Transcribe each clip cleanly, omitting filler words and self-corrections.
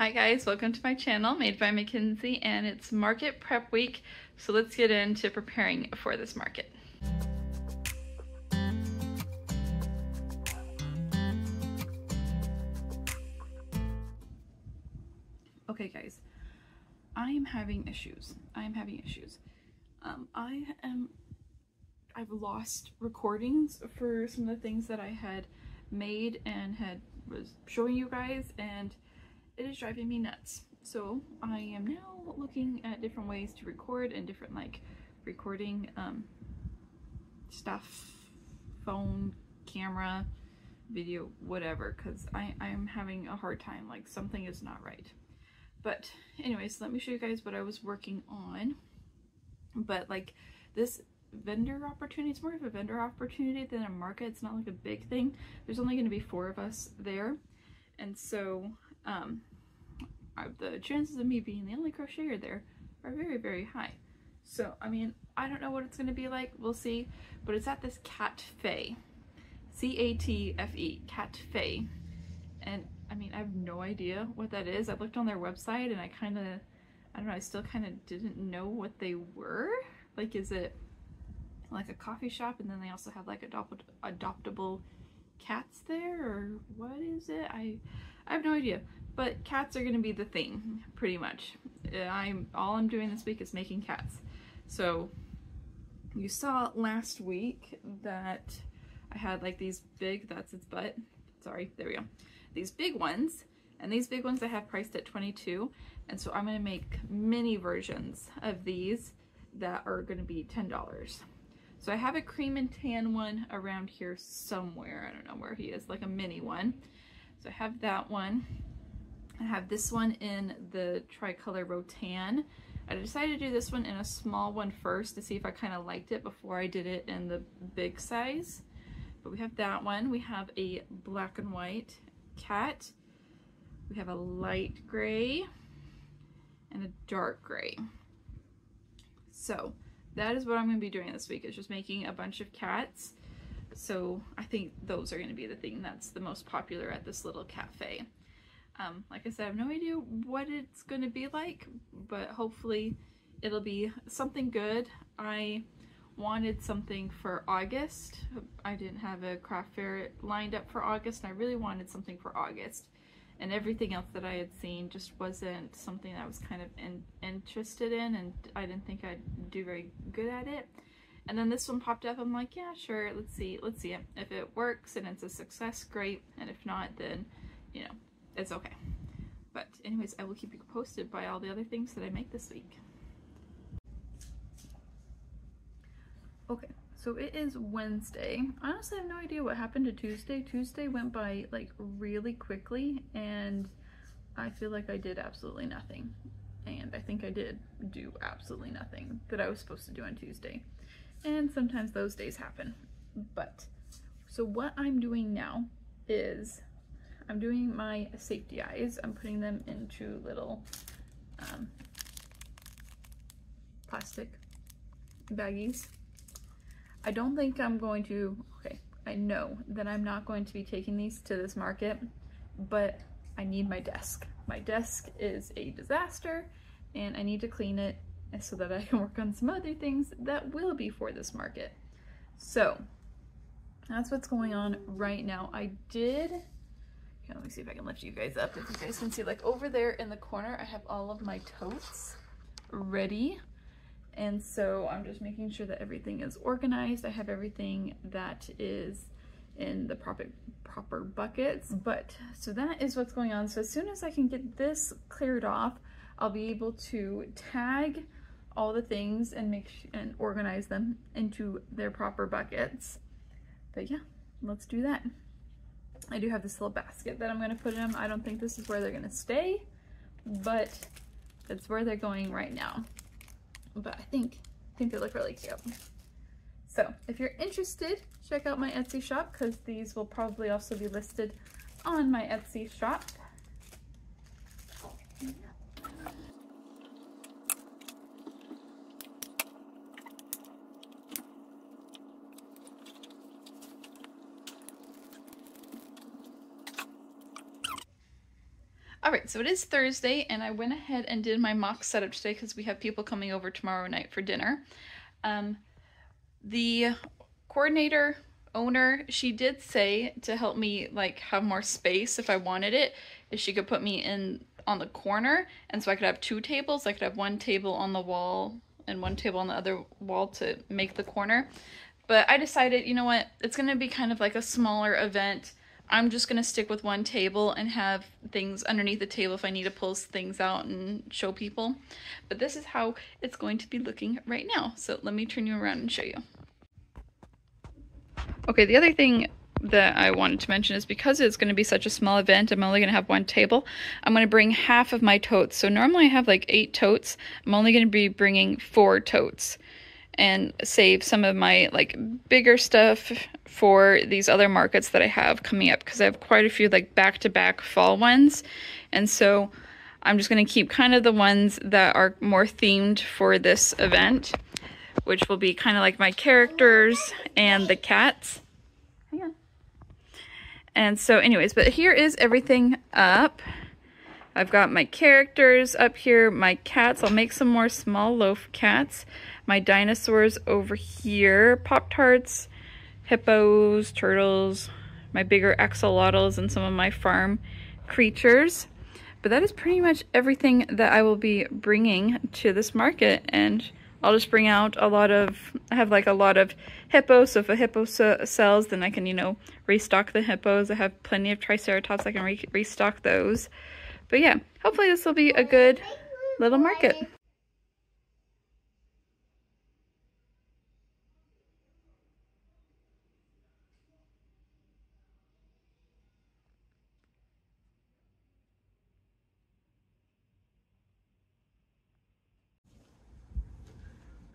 Hi guys, welcome to my channel, Made by Mackenzie, and it's market prep week, so let's get into preparing for this market. Okay guys, I'm having issues. I've lost recordings for some of the things that I had made and was showing you guys, and it is driving me nuts. So I am now looking at different ways to record and different recording stuff, phone, camera, video, whatever, because I'm having a hard time. Like, something is not right. But anyways, let me show you guys what I was working on. But like, this vendor opportunity, it's more of a vendor opportunity than a market. It's not like a big thing. There's only going to be 4 of us there, and so the chances of me being the only crocheter there are very, very high. So I mean, I don't know what it's going to be like, we'll see, but it's at this Catfe, C-A-T-F-E, Catfe, and I mean, I have no idea what that is. I looked on their website and I don't know, I still kind of didn't know what they were. Like, is it like a coffee shop and then they also have like adoptable cats there, or what is it? I have no idea, but cats are going to be the thing pretty much. All I'm doing this week is making cats. So you saw last week that I had like these big, that's its butt, sorry, there we go, these big ones, and these big ones I have priced at $22, and so I'm going to make mini versions of these that are going to be $10. So I have a cream and tan one around here somewhere, I don't know where he is, like a mini one. So I have that one. I have this one in the tricolor Rotan. I decided to do this one in a small one first to see if I kind of liked it before I did it in the big size. But we have that one. We have a black and white cat. We have a light gray and a dark gray. So that is what I'm going to be doing this week, is just making a bunch of cats. So I think those are going to be the thing that's the most popular at this little cafe. Like I said, I have no idea what it's going to be like, but hopefully it'll be something good. I wanted something for August. I didn't have a craft fair lined up for August, and I really wanted something for August. And everything else that I had seen just wasn't something I was kind of interested in, and I didn't think I'd do very good at it. And then this one popped up. I'm like, yeah, sure, let's see it. If it works and it's a success, great. And if not, then, you know, it's okay. But anyways, I will keep you posted by all the other things that I make this week. Okay, so it is Wednesday. Honestly, I have no idea what happened to Tuesday. Tuesday went by like really quickly, and I feel like I did absolutely nothing. And I think I did do absolutely nothing that I was supposed to do on Tuesday. And sometimes those days happen. But, so what I'm doing now is I'm doing my safety eyes. I'm putting them into little plastic baggies. I don't think I'm going to, okay, I know that I'm not going to be taking these to this market, but I need my desk. My desk is a disaster, and I need to clean it so that I can work on some other things that will be for this market. So that's what's going on right now. I did, here, let me see if I can lift you guys up. If you guys can see, like over there in the corner, I have all of my totes ready. And so I'm just making sure that everything is organized. I have everything that is in the proper buckets. But so that is what's going on. So as soon as I can get this cleared off, I'll be able to tag all the things and and organize them into their proper buckets. But yeah, let's do that. I do have this little basket that I'm going to put in them. I don't think this is where they're going to stay, but it's where they're going right now. But I think they look really cute. So if you're interested, check out my Etsy shop, because these will probably also be listed on my Etsy shop. Alright, so it is Thursday, and I went ahead and did my mock setup today because we have people coming over tomorrow night for dinner. The coordinator, owner, she did say to help me like have more space if I wanted it, if she could put me in on the corner, and so I could have 2 tables. I could have 1 table on the wall and 1 table on the other wall to make the corner. But I decided, you know what, it's going to be kind of like a smaller event. I'm just going to stick with 1 table and have things underneath the table if I need to pull things out and show people. But this is how it's going to be looking right now. So let me turn you around and show you. Okay, the other thing that I wanted to mention is because it's going to be such a small event, I'm only going to have 1 table. I'm going to bring half of my totes. So normally I have like 8 totes. I'm only going to be bringing 4 totes and save some of my like bigger stuff for these other markets that I have coming up, because I have quite a few like back-to-back fall ones. And so I'm just going to keep kind of the ones that are more themed for this event, which will be kind of like my characters and the cats. Hang on. And so anyways, but here is everything up. I've got my characters up here, my cats. I'll make some more small loaf cats. My dinosaurs over here, Pop-Tarts, hippos, turtles, my bigger axolotls, and some of my farm creatures. But that is pretty much everything that I will be bringing to this market. And I'll just bring out a lot of, I have like a lot of hippos, so if a hippo sells, then I can, you know, restock the hippos. I have plenty of triceratops, I can restock those. But yeah, hopefully this will be a good little market.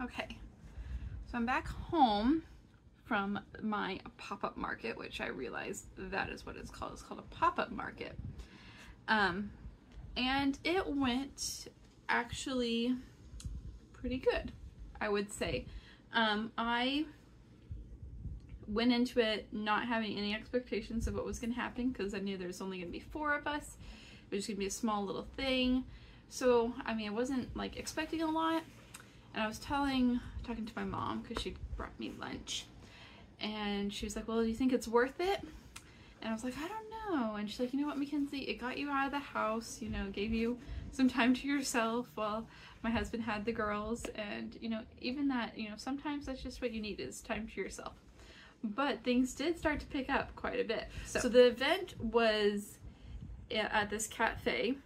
Okay, so I'm back home from my pop-up market, which I realized that is what it's called. It's called a pop-up market. And it went actually pretty good, I would say. I went into it not having any expectations of what was going to happen, because I knew there's only going to be 4 of us. It was going to be a small little thing. So, I mean, I wasn't like expecting a lot. And I was talking to my mom, because she brought me lunch. And she was like, well, do you think it's worth it? And I was like, I don't know. And she's like, you know what, Mackenzie, it got you out of the house, you know, gave you some time to yourself while my husband had the girls. And, you know, even that, you know, sometimes that's just what you need, is time to yourself. But things did start to pick up quite a bit. So the event was at this Catfe.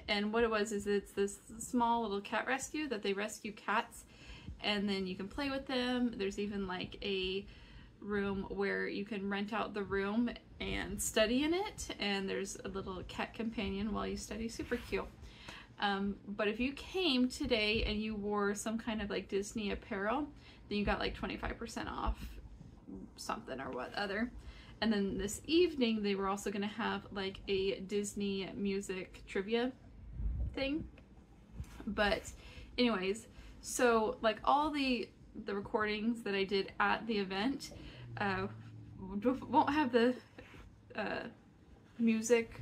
And what it was is it's this small little cat rescue that they rescue cats, and then you can play with them. There's even like a room where you can rent out the room and study in it, and there's a little cat companion while you study. Super cute. But if you came today and you wore some kind of like Disney apparel, then you got like 25% off something or what other. And then this evening they were also going to have like a Disney music trivia thing. But anyways, so like all the recordings that I did at the event won't have the music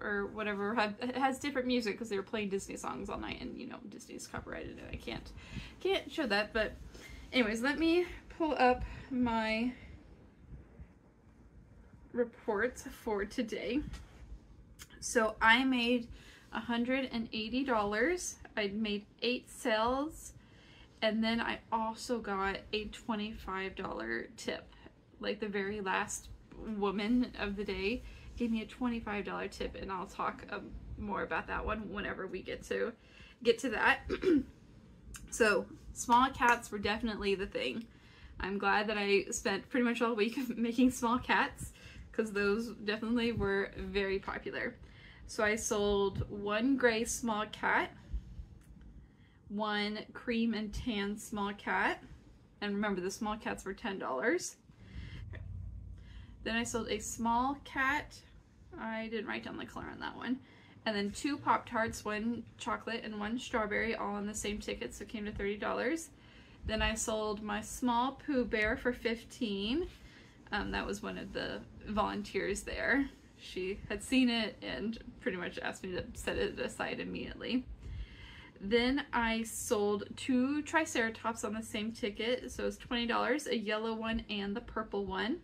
or whatever. It has different music because they were playing Disney songs all night, and you know, Disney's copyrighted and I can't show that. But anyways, let me pull up my reports for today. So I made $180. I made 8 sales, and then I also got a $25 tip. Like the very last woman of the day gave me a $25 tip, and I'll talk more about that one whenever we get to that. So small cats were definitely the thing. I'm glad that I spent pretty much all week making small cats, because those definitely were very popular. So I sold 1 gray small cat, 1 cream and tan small cat, and remember the small cats were $10. Then I sold a small cat, I didn't write down the color on that one, and then 2 Pop-Tarts, 1 chocolate and 1 strawberry, all on the same ticket, so it came to $30. Then I sold my small Pooh Bear for $15. That was one of the volunteers there. she had seen it and pretty much asked me to set it aside immediately. Then I sold 2 Triceratops on the same ticket, so it was $20, a yellow one and the purple one.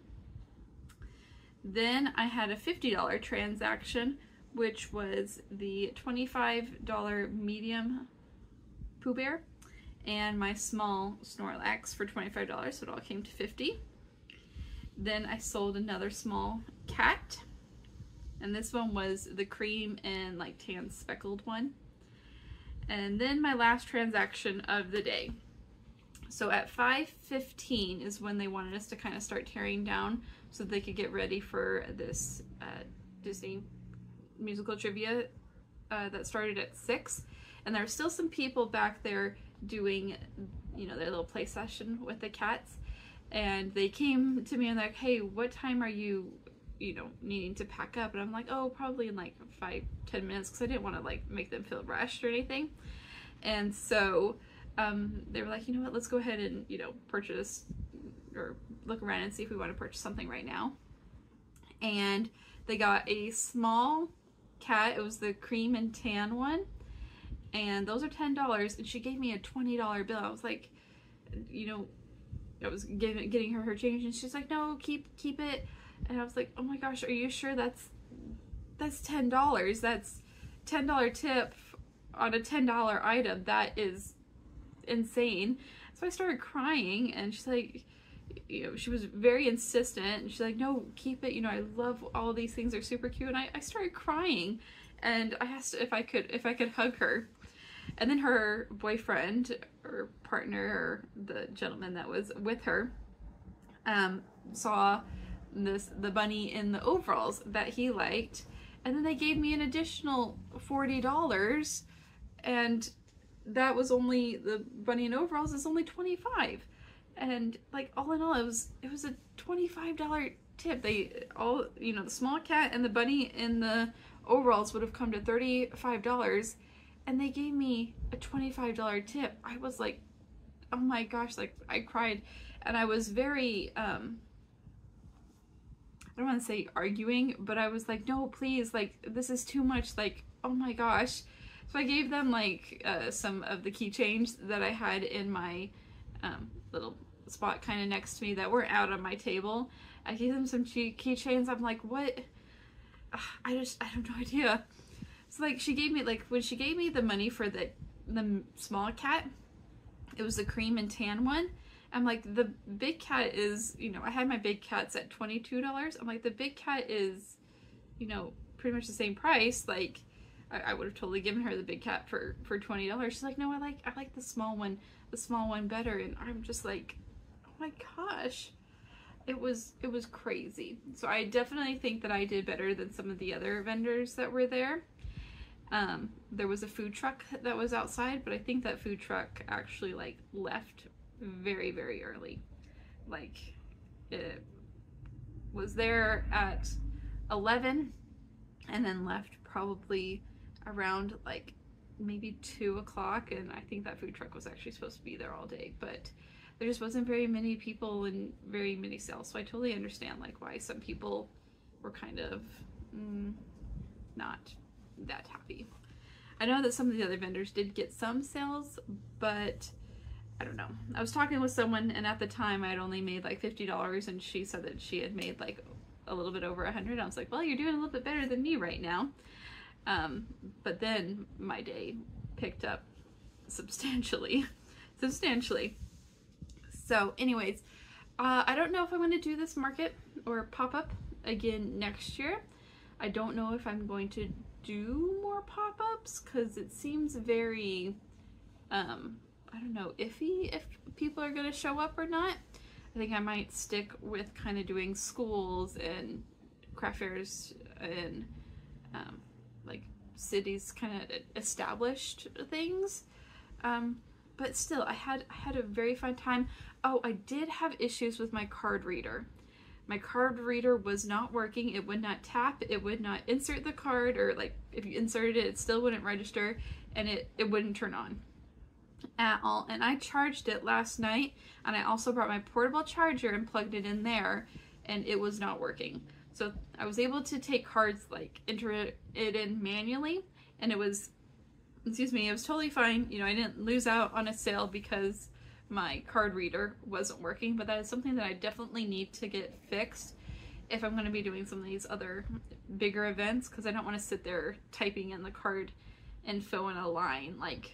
Then I had a $50 transaction, which was the $25 medium Pooh Bear and my small Snorlax for $25, so it all came to $50. Then I sold another small cat, and this one was the cream and like tan speckled one. And then my last transaction of the day. So at 5:15 is when they wanted us to kind of start tearing down so they could get ready for this Disney musical trivia that started at 6. And there were still some people back there doing, you know, their little play session with the cats. And they came to me and they're like, hey, what time are you, you know, needing to pack up? And I'm like, oh, probably in like 5-10 minutes, because I didn't want to like make them feel rushed or anything. And so they were like, you know what, let's go ahead and, you know, purchase or look around and see if we want to purchase something right now. And they got a small cat. It was the cream and tan one, and those are $10, and she gave me a $20 bill. I was like, you know, I was getting her change, and she's like, no, keep it. And I was like, oh my gosh, are you sure that's $10? That's $10 tip on a $10 item. That is insane. So I started crying, and she's like, you know, she was very insistent, and she's like, no, keep it, you know, I love all these things, they're super cute. And I started crying, and I asked if I could hug her. And then her boyfriend or partner, or the gentleman that was with her, saw the bunny in the overalls that he liked, and then they gave me an additional $40, and that was only, the bunny in overalls is only $25. And like, all in all, it was a $25 tip. They all, you know, the small cat and the bunny in the overalls would have come to $35, and they gave me a $25 tip. I was like, oh my gosh, like I cried, and I was very I don't want to say arguing, but I was like, no, please, like this is too much, like, oh my gosh. So I gave them like some of the keychains that I had in my little spot kind of next to me that weren't out on my table. I gave them some keychains. I'm like, what? I have no idea. So like, she gave me, like, when she gave me the money for the small cat, it was the cream and tan one. I'm like, the big cat is, you know, I had my big cats at $22. I'm like, the big cat is, you know, pretty much the same price. Like, I would have totally given her the big cat for $20. She's like, no, I like the small one better. And I'm just like, oh my gosh, it was crazy. So I definitely think that I did better than some of the other vendors that were there. There was a food truck that was outside, but I think that food truck actually like left very, very early. Like, it was there at 11 and then left probably around like maybe 2 o'clock, and I think that food truck was actually supposed to be there all day, but there just wasn't very many people and very many sales. So I totally understand like why some people were kind of not that happy. I know that some of the other vendors did get some sales, but I don't know. I was talking with someone, and at the time I had only made like $50, and she said that she had made like a little bit over 100. I was like, well, you're doing a little bit better than me right now. But then my day picked up substantially. So anyways, I don't know if I'm going to do this market or pop-up again next year. I don't know if I'm going to do more pop-ups, because it seems very, I don't know, iffy if people are going to show up or not. I think I might stick with kind of doing schools and craft fairs and like cities, kind of established things. But still, I had a very fun time. Oh, I did have issues with my card reader. My card reader was not working. It would not tap. It would not insert the card, or like if you inserted it, it still wouldn't register, and it wouldn't turn on at all. And I charged it last night, and I also brought my portable charger and plugged it in there, and it was not working. So I was able to take cards, like enter it in manually, and it was, excuse me, it was totally fine. You know, I didn't lose out on a sale because my card reader wasn't working, but that is something that I definitely need to get fixed if I'm going to be doing some of these other bigger events, because I don't want to sit there typing in the card info in a line like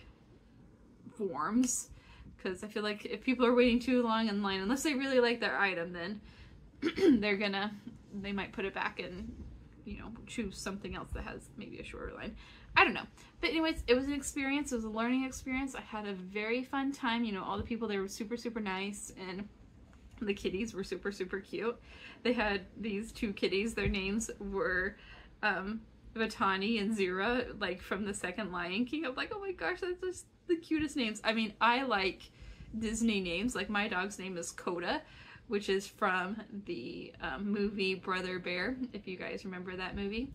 forms, because I feel like if people are waiting too long in line, unless they really like their item, then they might put it back and, you know, choose something else that has maybe a shorter line. I don't know. But anyways, it was an experience. It was a learning experience. I had a very fun time. You know, all the people there were super, super nice, and the kitties were super, super cute. They had these two kitties. Their names were Vatani and Zira, like from the second Lion King. I'm like, oh my gosh, that's just the cutest names. I mean, I like Disney names. Like, my dog's name is Coda, which is from the movie Brother Bear, if you guys remember that movie.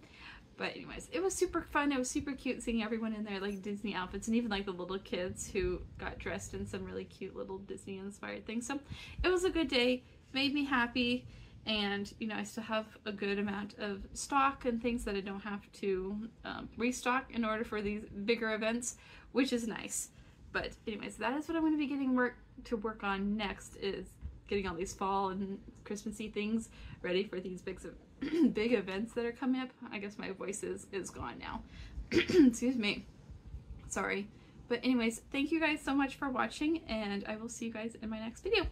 But anyways, it was super fun. It was super cute seeing everyone in their like Disney outfits, and even like the little kids who got dressed in some really cute little Disney inspired things. So it was a good day, made me happy, and you know, I still have a good amount of stock and things that I don't have to restock in order for these bigger events, which is nice. But anyways, that is what I'm going to be getting to work on next, is getting all these fall and Christmassy things ready for these big events that are coming up. I guess my voice is gone now. Excuse me. Sorry. But anyways, thank you guys so much for watching, and I will see you guys in my next video.